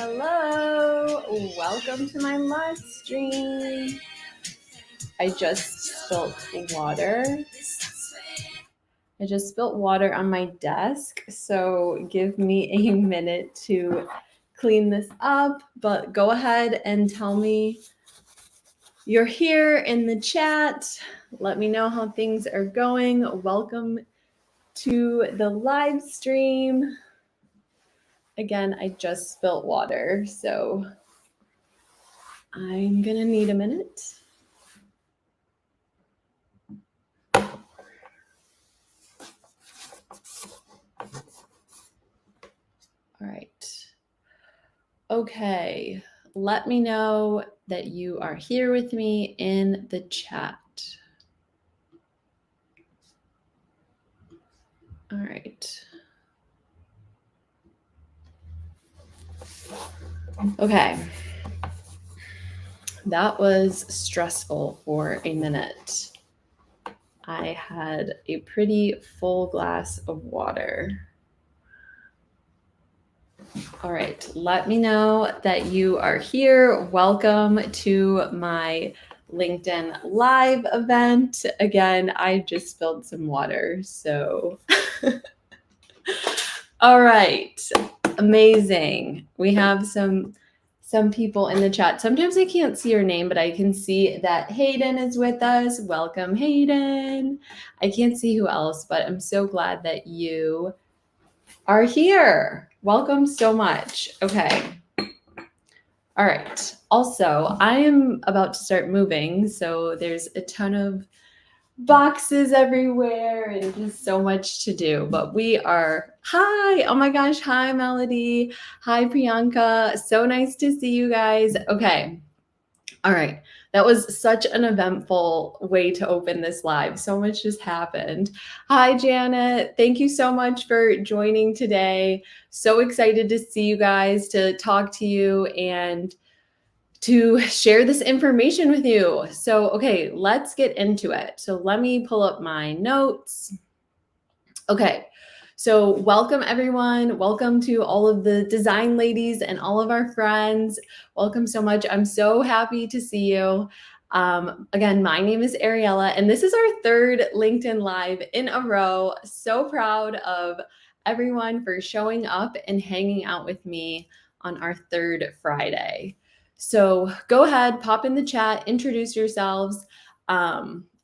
Hello, welcome to my live stream. I just spilt water. I just spilt water on my desk, so give me a minute to clean this up, but go ahead and tell me you're here in the chat. Let me know how things are going. Welcome to the live stream. Again, I just spilt water, so I'm gonna need a minute. All right. Okay, let me know that you are here with me in the chat. All right. Okay. That was stressful for a minute. I had a pretty full glass of water. All right, let me know that you are here. Welcome to my LinkedIn Live event. Again, I just spilled some water, so. All right, amazing. We have some people in the chat. Sometimes I can't see your name, but I can see that Hayden is with us. Welcome, Hayden. I can't see who else, but I'm so glad that you are here. Welcome so much. Okay. All right. Also, I am about to start moving, so there's a ton of boxes everywhere and just so much to do. But we are, hi, oh my gosh, hi, Melody. Hi, Priyanka. So nice to see you guys. Okay. All right. That was such an eventful way to open this live. So much just happened. Hi, Janet. Thank you so much for joining today. So excited to see you guys, to talk to you, and to share this information with you. So, okay, let's get into it. So let me pull up my notes. Okay. So welcome everyone. Welcome to all of the design ladies and all of our friends. Welcome so much. I'm so happy to see you. Again, my name is Ariella, and this is our third LinkedIn Live in a row. So proud of everyone for showing up and hanging out with me on our third Friday. So go ahead, pop in the chat, introduce yourselves.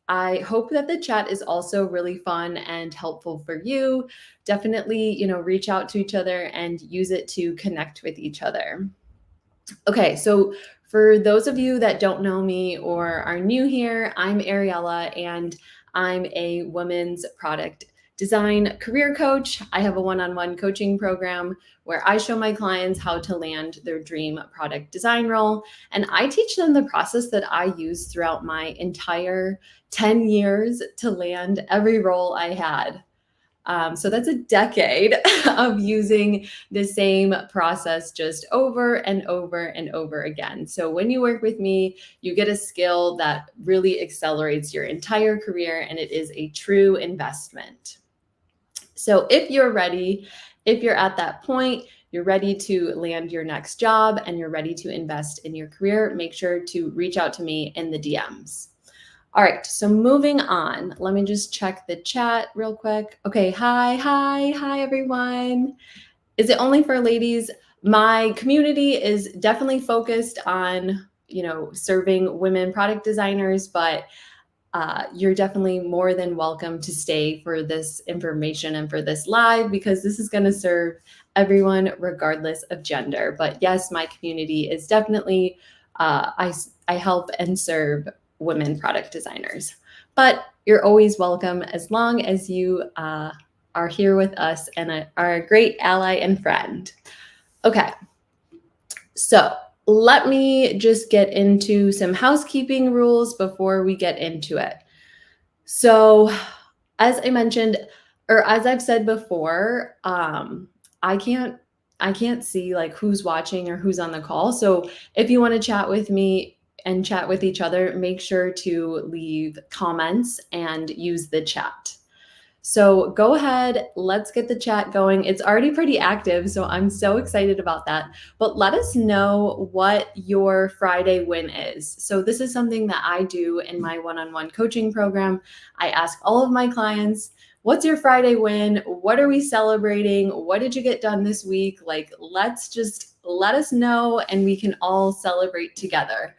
I hope that the chat is also really fun and helpful for you. Definitely, reach out to each other and use it to connect with each other. Okay, so for those of you that don't know me or are new here, I'm Ariella, and I'm a women's product design career coach. I have a one-on-one coaching program where I show my clients how to land their dream product design role. And I teach them the process that I use throughout my entire 10 years to land every role I had. So that's a decade of using the same process just over and over and over again. So when you work with me, you get a skill that really accelerates your entire career, and it is a true investment. So if you're ready, if you're at that point, you're ready to land your next job and you're ready to invest in your career, make sure to reach out to me in the DMs. All right, so moving on, let me just check the chat real quick. Okay, hi, everyone. Is it only for ladies? My community is definitely focused on, serving women product designers, but you're definitely more than welcome to stay for this information and for this live, because this is going to serve everyone regardless of gender. But yes, my community is definitely, I help and serve women product designers. But you're always welcome as long as you are here with us and are a great ally and friend. Okay, so let me just get into some housekeeping rules before we get into it. So as I mentioned, or as I've said before, I can't see like who's watching or who's on the call. So if you want to chat with me and chat with each other, make sure to leave comments and use the chat. So go ahead, let's get the chat going. It's already pretty active, so I'm so excited about that. But let us know what your Friday win is. So this is something that I do in my one-on-one coaching program. I ask all of my clients, what's your Friday win? What are we celebrating? What did you get done this week? Like, let's just let us know and we can all celebrate together.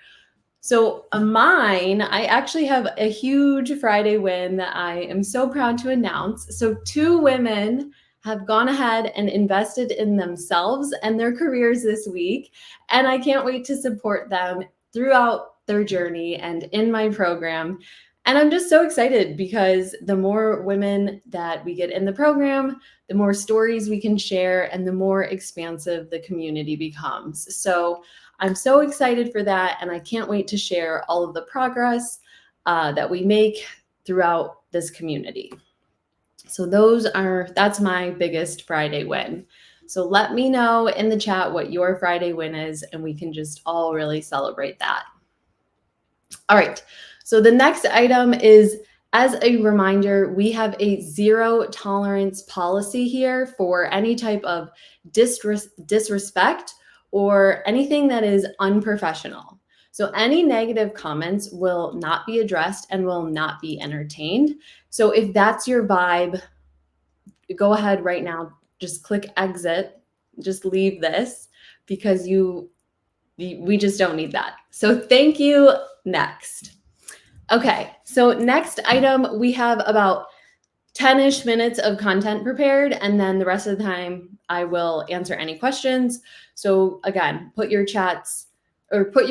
So mine, I actually have a huge Friday win that I am so proud to announce. So 2 women have gone ahead and invested in themselves and their careers this week. And I can't wait to support them throughout their journey and in my program. And I'm just so excited because the more women that we get in the program, the more stories we can share and the more expansive the community becomes. So I'm so excited for that, and I can't wait to share all of the progress that we make throughout this community. So that's my biggest Friday win. So let me know in the chat what your Friday win is, and we can just all really celebrate that. All right, so the next item is, as a reminder, we have a zero tolerance policy here for any type of disrespect or anything that is unprofessional. So any negative comments will not be addressed and will not be entertained. So if that's your vibe, go ahead right now, just click exit, just leave this because we just don't need that. So thank you. Next. Okay, so next item, we have about 10-ish minutes of content prepared, and then the rest of the time I will answer any questions. So again, put your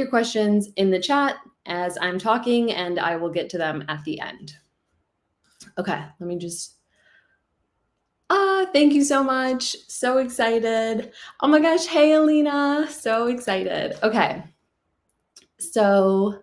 questions in the chat as I'm talking, and I will get to them at the end. Okay, let me just, thank you so much. So excited. Oh my gosh, hey Alina, so excited. Okay, so,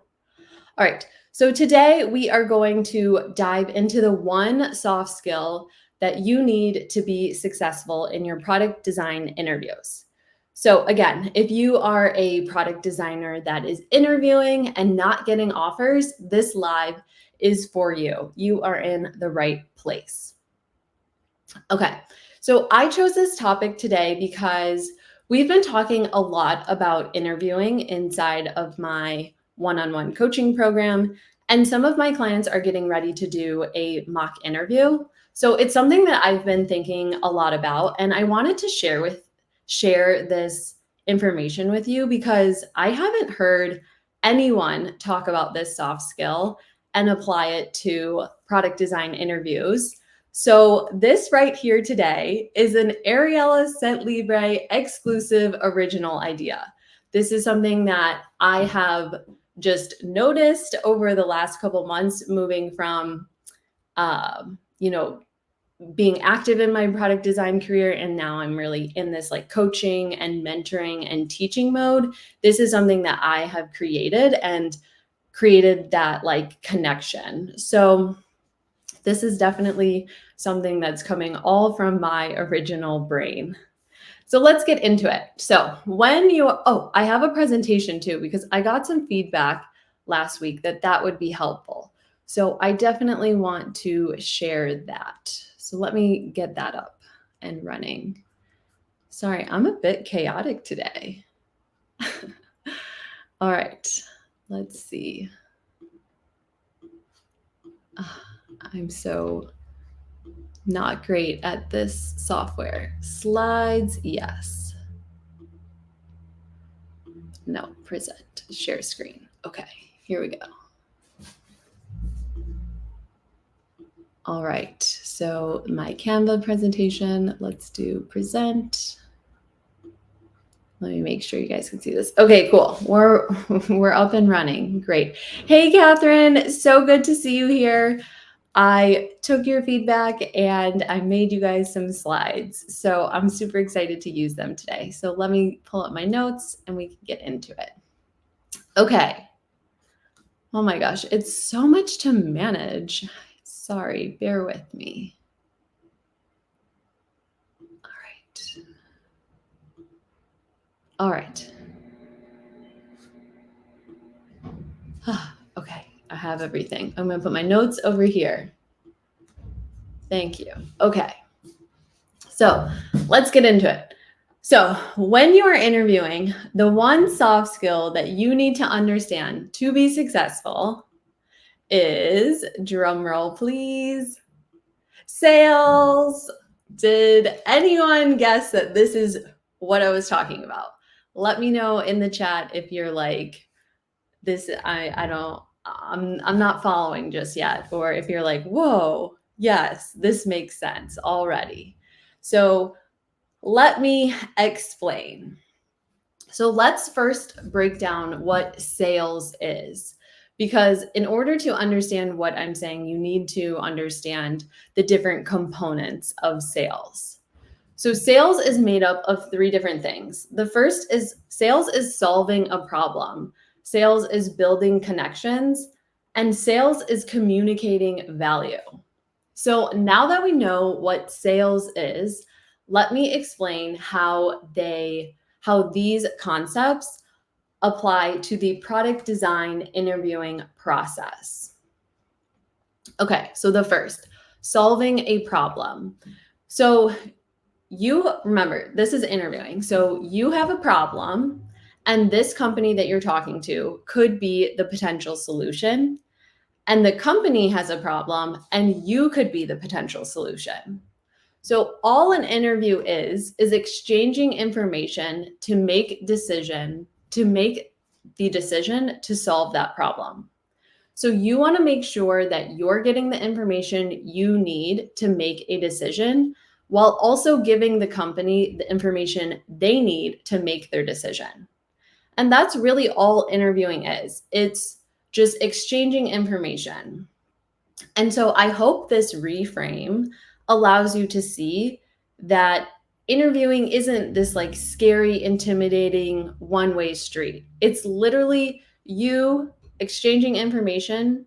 all right. So today we are going to dive into the one soft skill that you need to be successful in your product design interviews. So again, if you are a product designer that is interviewing and not getting offers, this live is for you. You are in the right place. Okay, so I chose this topic today because we've been talking a lot about interviewing inside of my one-on-one coaching program, and some of my clients are getting ready to do a mock interview. So it's something that I've been thinking a lot about, and I wanted to share this information with you because I haven't heard anyone talk about this soft skill and apply it to product design interviews. So this right here today is an Ariella Scent Libre exclusive original idea. This is something that I have just noticed over the last couple months, moving from, being active in my product design career, and now I'm really in this like coaching and mentoring and teaching mode. This is something that I have created that like connection. So this is definitely something that's coming all from my original brain. So let's get into it. So I have a presentation too, because I got some feedback last week that would be helpful. So I definitely want to share that. So let me get that up and running. Sorry, I'm a bit chaotic today. All right, let's see. I'm so not great at this software. Slides, yes. No, present, share screen. Okay, here we go. All right, so my Canva presentation, let's do present. Let me make sure you guys can see this. Okay, cool. We're up and running. Great. Hey, Catherine, so good to see you here. I took your feedback and I made you guys some slides. So I'm super excited to use them today. So let me pull up my notes and we can get into it. Okay. Oh my gosh, it's so much to manage. Sorry, bear with me. All right. Okay, I have everything. I'm gonna put my notes over here. Thank you. Okay. So let's get into it. So when you are interviewing, the one soft skill that you need to understand to be successful is, drum roll please, sales. Did anyone guess that this is what I was talking about? Let me know in the chat if you're like, this, I'm not following just yet. Or if you're like, whoa, yes, this makes sense already. So let me explain. So let's first break down what sales is. Because in order to understand what I'm saying, you need to understand the different components of sales. So sales is made up of three different things. The first is sales is solving a problem. Sales is building connections, and sales is communicating value. So now that we know what sales is, let me explain how these concepts apply to the product design interviewing process. Okay, so the first, solving a problem. So you remember, this is interviewing. So you have a problem, and this company that you're talking to could be the potential solution. And the company has a problem, and you could be the potential solution. So all an interview is exchanging information to make the decision to solve that problem. So you want to make sure that you're getting the information you need to make a decision, while also giving the company the information they need to make their decision. And that's really all interviewing is. It's just exchanging information. And so I hope this reframe allows you to see that interviewing isn't this like scary, intimidating one-way street. It's literally you exchanging information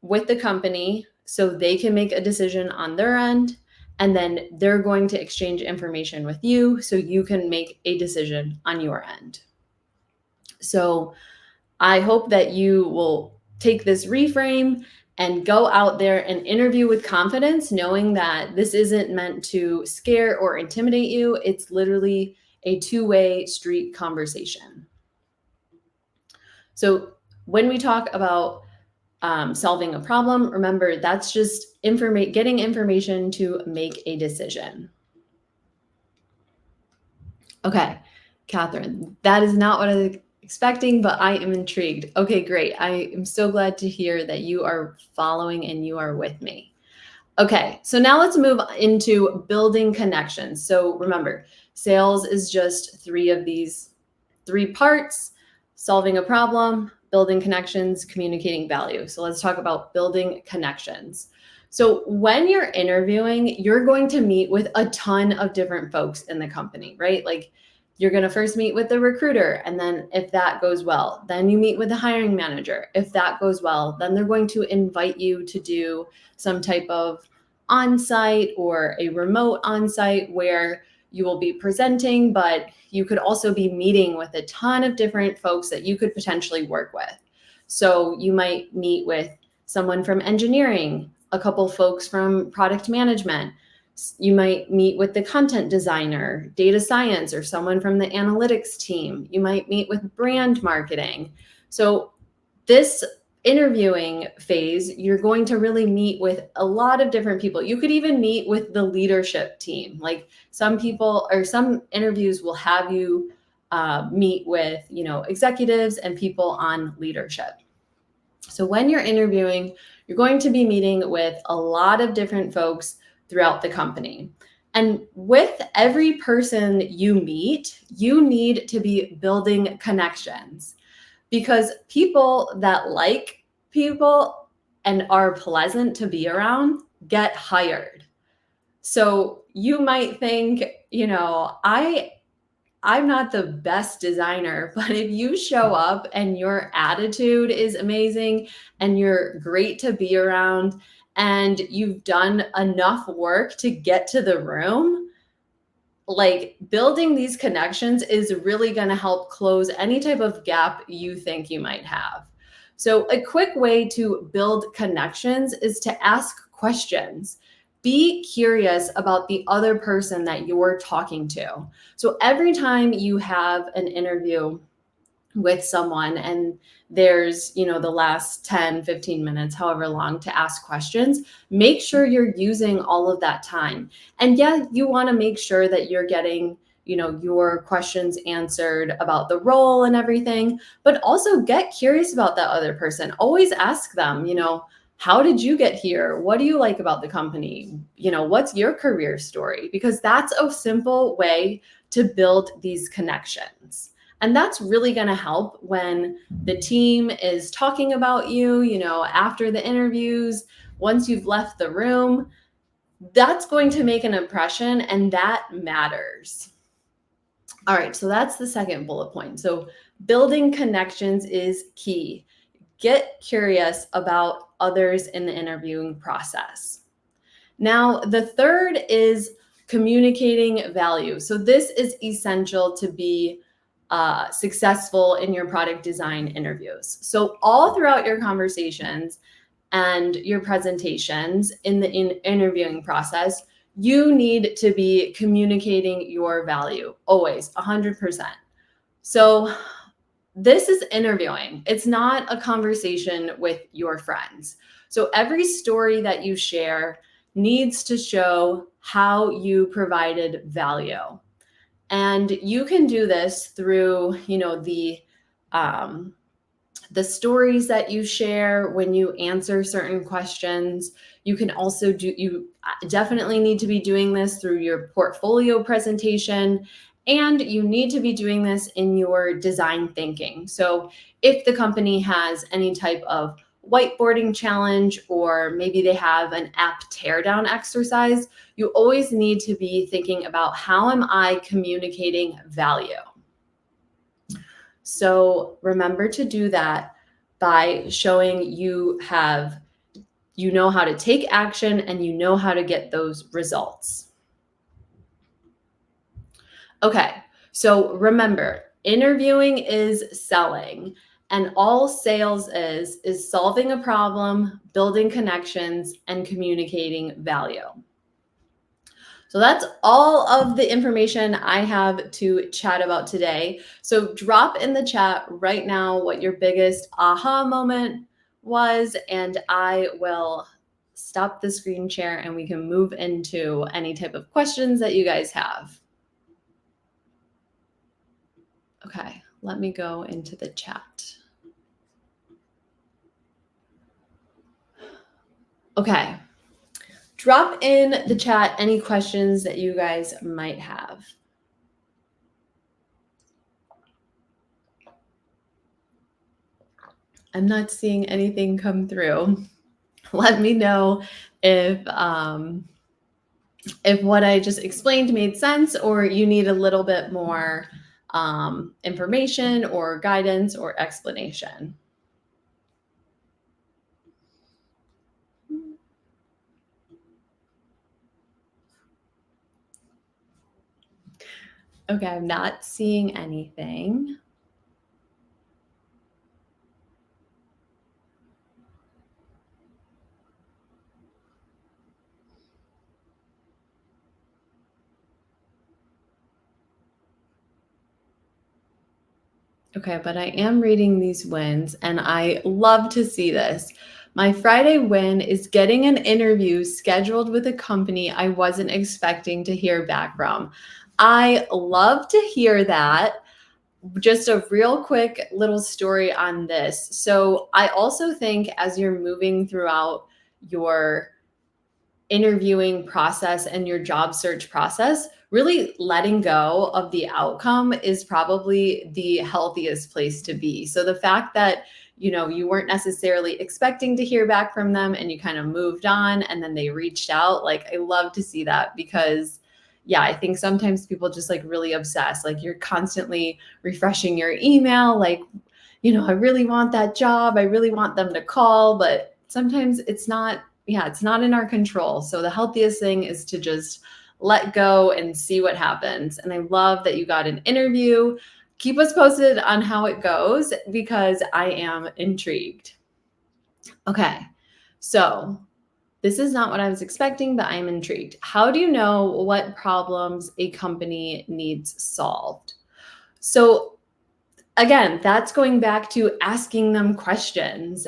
with the company so they can make a decision on their end, and then they're going to exchange information with you so you can make a decision on your end. So I hope that you will take this reframe and go out there and interview with confidence, knowing that this isn't meant to scare or intimidate you. It's literally a two-way street conversation. So when we talk about solving a problem, remember that's just getting information to make a decision. Okay, Catherine, that is not what I was expecting, but I am intrigued. Okay, great. I am so glad to hear that you are following and you are with me. Okay, so now let's move into building connections. So remember, sales is just three of these three parts: solving a problem, building connections, communicating value. So let's talk about building connections. So when you're interviewing, you're going to meet with a ton of different folks in the company, right? Like you're going to first meet with the recruiter. And then if that goes well, then you meet with the hiring manager. If that goes well, then they're going to invite you to do some type of on-site or a remote on-site where you will be presenting, but you could also be meeting with a ton of different folks that you could potentially work with. So you might meet with someone from engineering, a couple folks from product management. You might meet with the content designer, data science, or someone from the analytics team. You might meet with brand marketing. So this interviewing phase, you're going to really meet with a lot of different people. You could even meet with the leadership team. Like some people or some interviews will have you meet with, executives and people on leadership. So when you're interviewing, you're going to be meeting with a lot of different folks throughout the company. And with every person you meet, you need to be building connections, because people that like people and are pleasant to be around get hired. So you might think, I'm not the best designer, but if you show up and your attitude is amazing and you're great to be around and you've done enough work to get to the room, like building these connections is really going to help close any type of gap you think you might have. So a quick way to build connections is to ask questions. be curious about the other person that you're talking to. So every time you have an interview with someone and there's, the last 10, 15 minutes, however long, to ask questions, make sure you're using all of that time. And yeah, you want to make sure that you're getting, your questions answered about the role and everything, but also get curious about that other person. Always ask them, how did you get here? What do you like about the company? What's your career story? Because that's a simple way to build these connections. And that's really going to help when the team is talking about you, after the interviews, once you've left the room. That's going to make an impression, and that matters. All right, so that's the second bullet point. So building connections is key. Get curious about others in the interviewing process. Now, the third is communicating value. So this is essential to be successful in your product design interviews. So all throughout your conversations and your presentations in the interviewing process, you need to be communicating your value, always, 100%. So this is interviewing. It's not a conversation with your friends. So every story that you share needs to show how you provided value. And you can do this through, the stories that you share when you answer certain questions. You can also you definitely need to be doing this through your portfolio presentation, and you need to be doing this in your design thinking. So if the company has any type of whiteboarding challenge, or maybe they have an app teardown exercise, you always need to be thinking about, how am I communicating value? So remember to do that by showing you know how to take action and you know how to get those results. Okay, so remember, interviewing is selling, and all sales is solving a problem, building connections, and communicating value. So that's all of the information I have to chat about today. So drop in the chat right now what your biggest aha moment was, and I will stop the screen share and we can move into any type of questions that you guys have. Okay, let me go into the chat. Okay. Drop in the chat any questions that you guys might have. I'm not seeing anything come through. Let me know if what I just explained made sense, or you need a little bit more information or guidance or explanation. Okay, I'm not seeing anything. Okay, but I am reading these wins, and I love to see this. My Friday win is getting an interview scheduled with a company I wasn't expecting to hear back from. I love to hear that. Just a real quick little story on this. So I also think, as you're moving throughout your interviewing process and your job search process, really letting go of the outcome is probably the healthiest place to be. So the fact that, you weren't necessarily expecting to hear back from them and you kind of moved on and then they reached out, like, I love to see that, because yeah, I think sometimes people just like really obsess, like you're constantly refreshing your email, like, I really want that job. I really want them to call, but sometimes it's not in our control. So the healthiest thing is to just let go and see what happens. And I love that you got an interview. Keep us posted on how it goes, because I am intrigued. Okay, so This is not what I was expecting, but I'm intrigued. How do you know what problems a company needs solved? So again, that's going back to asking them questions.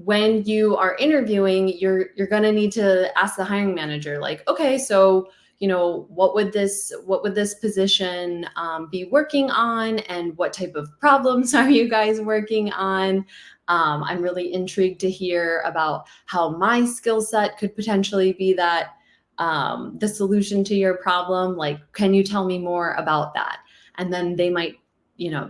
When you are interviewing, you're going to need to ask the hiring manager, like, okay, so what would this position be working on, and what type of problems are you guys working on? I'm really intrigued to hear about how my skill set could potentially be that the solution to your problem. Like, can you tell me more about that? And then they might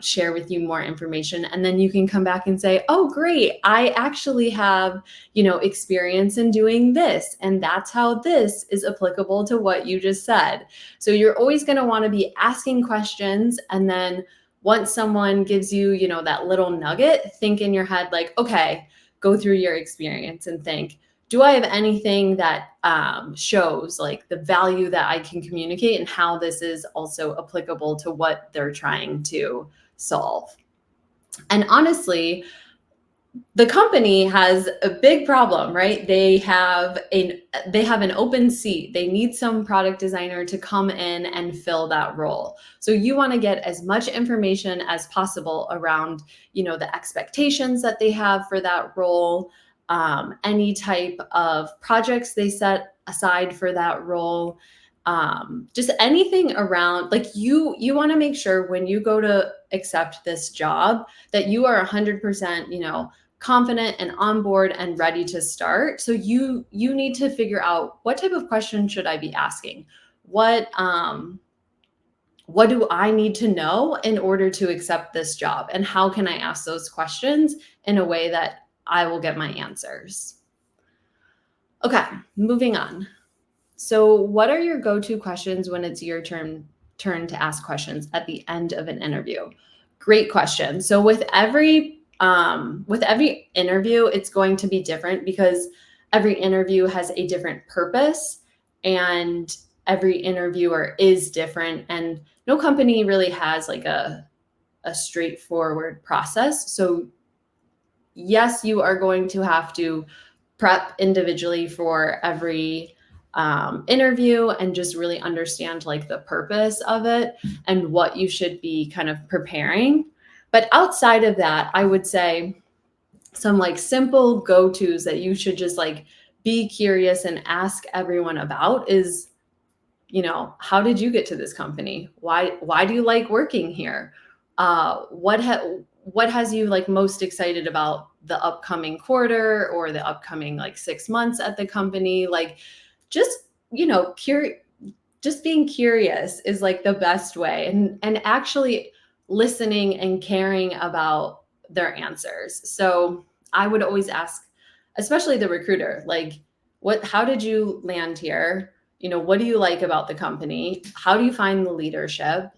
share with you more information, and then you can come back and say, oh great, I actually have experience in doing this, and that's how this is applicable to what you just said. So you're always going to want to be asking questions, and then once someone gives you that little nugget, think in your head like, okay, go through your experience and think, do I have anything that shows like the value that I can communicate and how this is also applicable to what they're trying to solve? And honestly, the company has a big problem, right? They have an open seat. They need some product designer to come in and fill that role. So you want to get as much information as possible around, the expectations that they have for that role, any type of projects they set aside for that role, just anything around, like you want to make sure when you go to accept this job that you are 100%, confident and on board and ready to start. So you need to figure out, what type of question should I be asking? What do I need to know in order to accept this job? And how can I ask those questions in a way that I will get my answers? Okay, moving on. So what are your go-to questions when it's your turn to ask questions at the end of an interview? Great question. So with every interview, it's going to be different, because every interview has a different purpose, and every interviewer is different, and no company really has like a straightforward process. So yes, you are going to have to prep individually for every interview, and just really understand like the purpose of it and what you should be kind of preparing. But outside of that, I would say some like simple go-tos that you should just like be curious and ask everyone about is, how did you get to this company? Why do you like working here? What has you like most excited about the upcoming quarter or the upcoming like 6 months at the company? Like, just just being curious is like the best way, and actually listening and caring about their answers. So I would always ask, especially the recruiter, like, how did you land here? What do you like about the company? How do you find the leadership?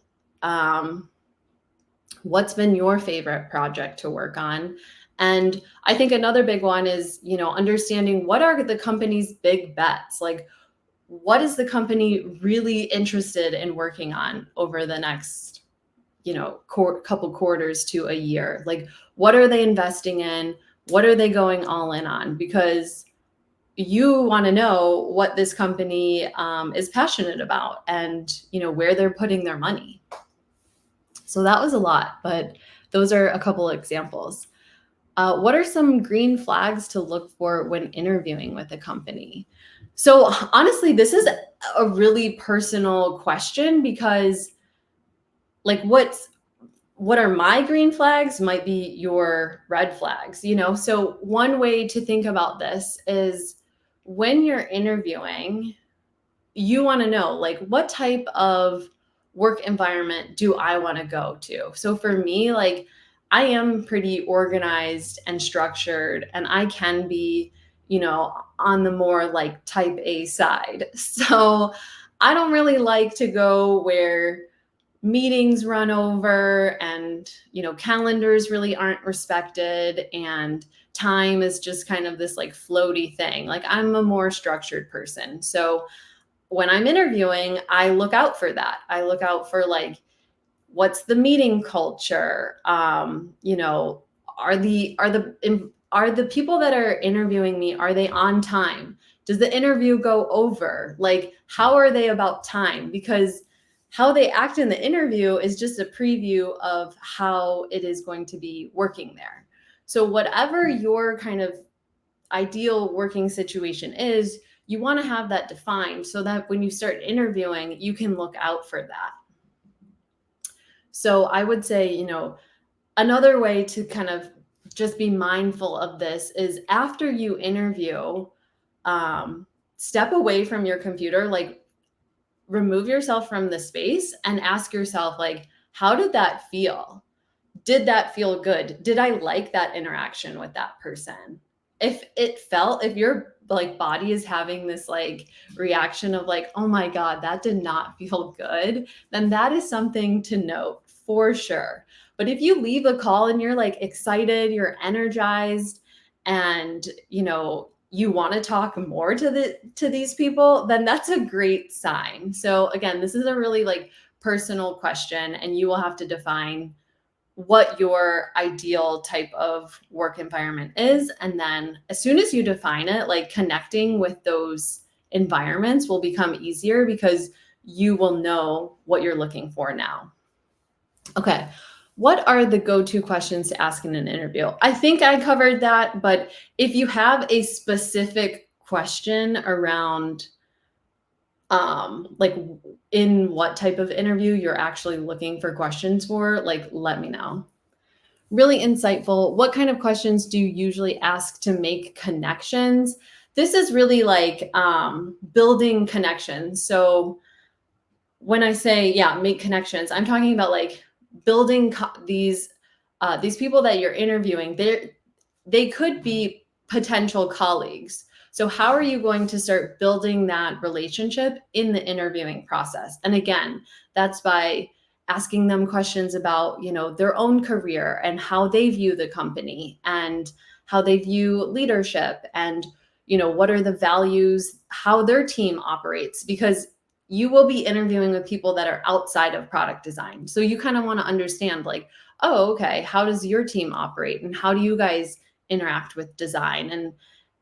What's been your favorite project to work on? And I think another big one is, understanding, what are the company's big bets? Like, what is the company really interested in working on over the next, couple quarters to a year? Like, what are they investing in? What are they going all in on? Because you want to know what this company is passionate about, and, where they're putting their money. So that was a lot, but those are a couple examples. What are some green flags to look for when interviewing with a company? So honestly, this is a really personal question, because like what are my green flags might be your red flags, So one way to think about this is, when you're interviewing, you want to know, like, what type of work environment do I want to go to? So for me, like, I am pretty organized and structured, and I can be, on the more like type A side. So I don't really like to go where meetings run over, and, calendars really aren't respected, and time is just kind of this like floaty thing. Like, I'm a more structured person. So when I'm interviewing, I look out for that. I look out for like, what's the meeting culture? Are the are the people that are interviewing me, are they on time? Does the interview go over? Like, how are they about time? Because how they act in the interview is just a preview of how it is going to be working there. So whatever your kind of ideal working situation is, you want to have that defined so that when you start interviewing, you can look out for that. So I would say, another way to kind of just be mindful of this is after you interview, step away from your computer, like remove yourself from the space and ask yourself, like, how did that feel? Did that feel good? Did I like that interaction with that person? If your like body is having this like reaction of like, oh my God, that did not feel good, then that is something to note for sure. But if you leave a call and you're like excited, you're energized, and you want to talk more to these people, then that's a great sign. So again, this is a really like personal question, and you will have to define what your ideal type of work environment is. And then as soon as you define it, like connecting with those environments will become easier because you will know what you're looking for now. Okay. What are the go-to questions to ask in an interview? I think I covered that, but if you have a specific question around like in what type of interview you're actually looking for questions for, like, let me know. Really insightful. What kind of questions do you usually ask to make connections? This is really like building connections. So when I say, make connections, I'm talking about like building these people that you're interviewing. They could be potential colleagues. So how are you going to start building that relationship in the interviewing process? And again, that's by asking them questions about, their own career and how they view the company and how they view leadership and, what are the values, how their team operates, because you will be interviewing with people that are outside of product design. So you kind of want to understand like, oh, okay, how does your team operate and how do you guys interact with design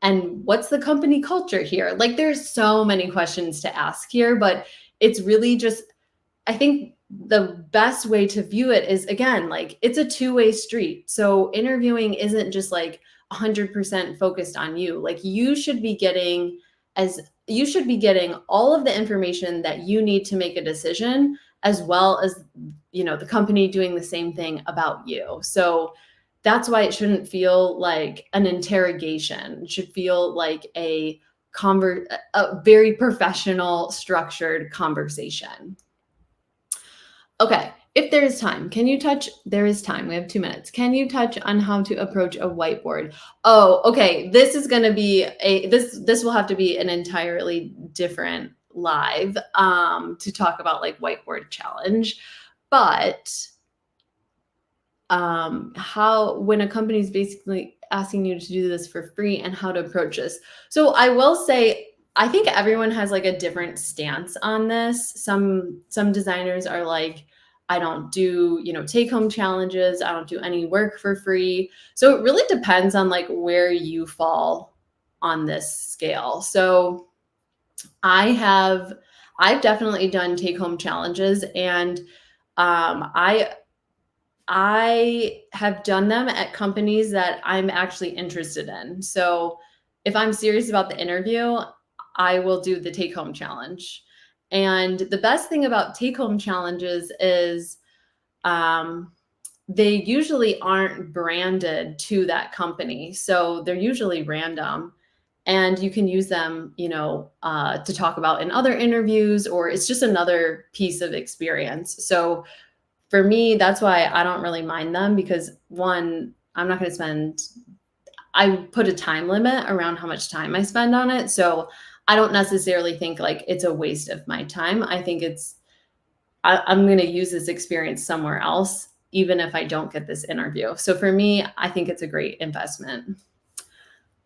and what's the company culture here? Like there's so many questions to ask here, but it's really just, I think the best way to view it is, again, like it's a two-way street. So interviewing isn't just like 100% focused on you. Like you should be getting all of the information that you need to make a decision, as well as, the company doing the same thing about you. So that's why it shouldn't feel like an interrogation. It should feel like a very professional, structured conversation. Okay, if there is time, there is time, we have 2 minutes. Can you touch on how to approach a whiteboard? Oh, okay, this is gonna be this will have to be an entirely different live to talk about like whiteboard challenge. But how, when a company is basically asking you to do this for free and how to approach this. So I will say, I think everyone has like a different stance on this. Some designers are like, I don't do, take home challenges. I don't do any work for free. So it really depends on like where you fall on this scale. So I've definitely done take home challenges, and I have done them at companies that I'm actually interested in. So if I'm serious about the interview, I will do the take home challenge. And the best thing about take home challenges is they usually aren't branded to that company. So they're usually random, and you can use them, to talk about in other interviews, or it's just another piece of experience. So for me, that's why I don't really mind them, because one, I'm not going to I put a time limit around how much time I spend on it. So I don't necessarily think like it's a waste of my time. I think I'm going to use this experience somewhere else, even if I don't get this interview. So for me, I think it's a great investment.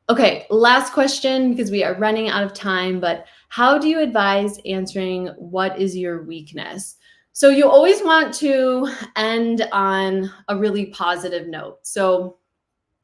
Okay, last question, because we are running out of time, but how do you advise answering what is your weakness? So you always want to end on a really positive note. So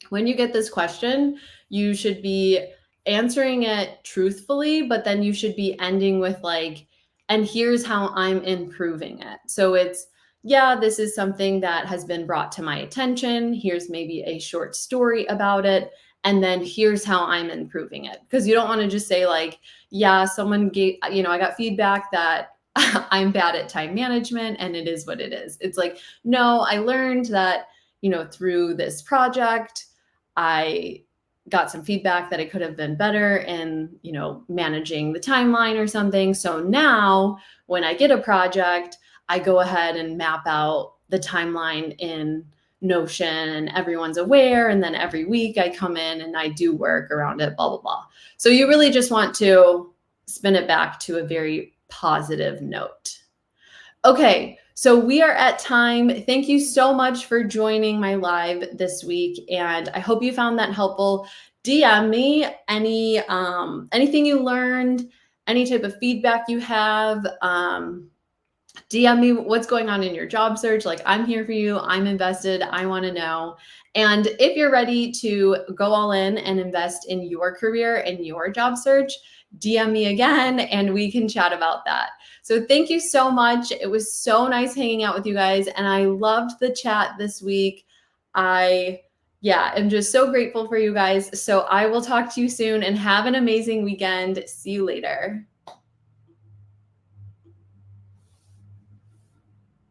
when you get this question, you should be answering it truthfully, but then you should be ending with like, and here's how I'm improving it. So it's, yeah, this is something that has been brought to my attention. Here's maybe a short story about it. And then here's how I'm improving it. Because you don't want to just say, like, yeah, someone gave, I got feedback that I'm bad at time management and it is what it is. It's like, no, I learned that, through this project, I got some feedback that it could have been better in, managing the timeline or something. So now when I get a project, I go ahead and map out the timeline in Notion and everyone's aware. And then every week I come in and I do work around it, blah, blah, blah. So you really just want to spin it back to a very positive note. Okay, so we are at time. Thank you so much for joining my live this week, and I hope you found that helpful. DM me anything you learned, any type of feedback you have. DM me what's going on in your job search. Like, I'm here for you. I'm invested. I want to know. And if you're ready to go all in and invest in your career and your job search, DM me again and we can chat about that. So thank you so much. It was so nice hanging out with you guys, and I loved the chat this week. I'm just so grateful for you guys. So I will talk to you soon and have an amazing weekend. See you later.